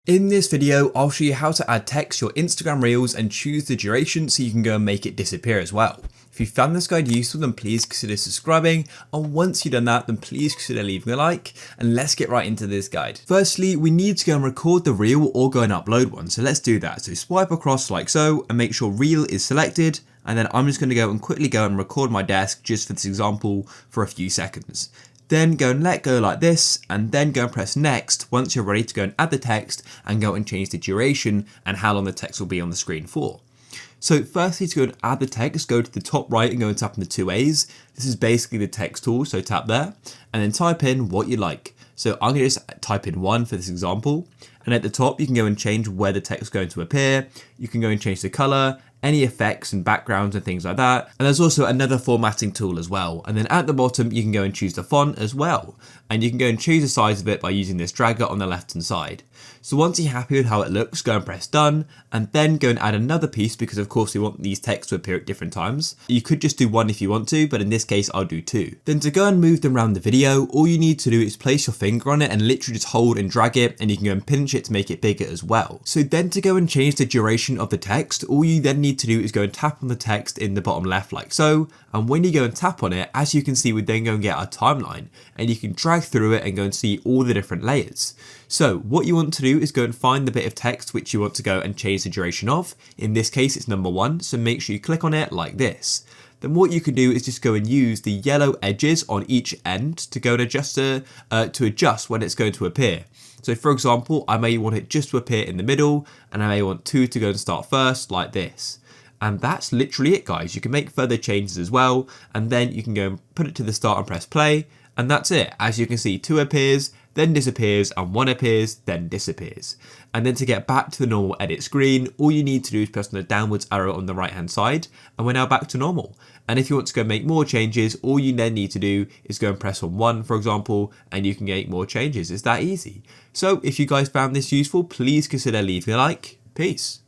In this video, I'll show you how to add text to your Instagram Reels and choose the duration so you can go and make it disappear as well. If you found this guide useful, then please consider subscribing, and once you've done that, then please consider leaving a like, and let's get right into this guide. Firstly, we need to go and record the reel or go and upload one, so let's do that. So swipe across like so, and make sure reel is selected, and then I'm just going to go and quickly go and record my desk just for this example for a few seconds. Then go and let go like this, and then go and press next once you're ready to go and add the text and go and change the duration and how long the text will be on the screen for. So firstly, to go and add the text, go to the top right and go and tap on the two A's. This is basically the text tool, so tap there and then type in what you like. So I'm going to just type in 1 for this example, and at the top you can go and change where the text is going to appear. You can go and change the color, any effects and backgrounds and things like that. And there's also another formatting tool as well. And then at the bottom, you can go and choose the font as well. And you can go and choose the size of it by using this dragger on the left hand side. So once you're happy with how it looks, go and press done, and then go and add another piece because of course we want these texts to appear at different times. You could just do one if you want to, but in this case, I'll do 2. Then to go and move them around the video, all you need to do is place your finger on it and literally just hold and drag it, and you can go and pinch it to make it bigger as well. So then to go and change the duration of the text, all you then need to do is go and tap on the text in the bottom left like so, and when you go and tap on it, as you can see, we then go and get our timeline, and you can drag through it and go and see all the different layers. So what you want to do is go and find the bit of text which you want to go and change the duration of. In this case, it's number 1, so make sure you click on it like this. Then what you can do is just go and use the yellow edges on each end to go and adjust to adjust when it's going to appear. So for example, I may want it just to appear in the middle, and I may want 2 to go and start first like this. And that's literally it, guys. You can make further changes as well, and then you can go and put it to the start and press play, and that's it. As you can see, 2 appears, then disappears, and 1 appears, then disappears. And then to get back to the normal edit screen, all you need to do is press on the downwards arrow on the right hand side, and we're now back to normal. And if you want to go make more changes, all you then need to do is go and press on 1, for example, and you can make more changes. It's that easy. So if you guys found this useful, please consider leaving a like. Peace.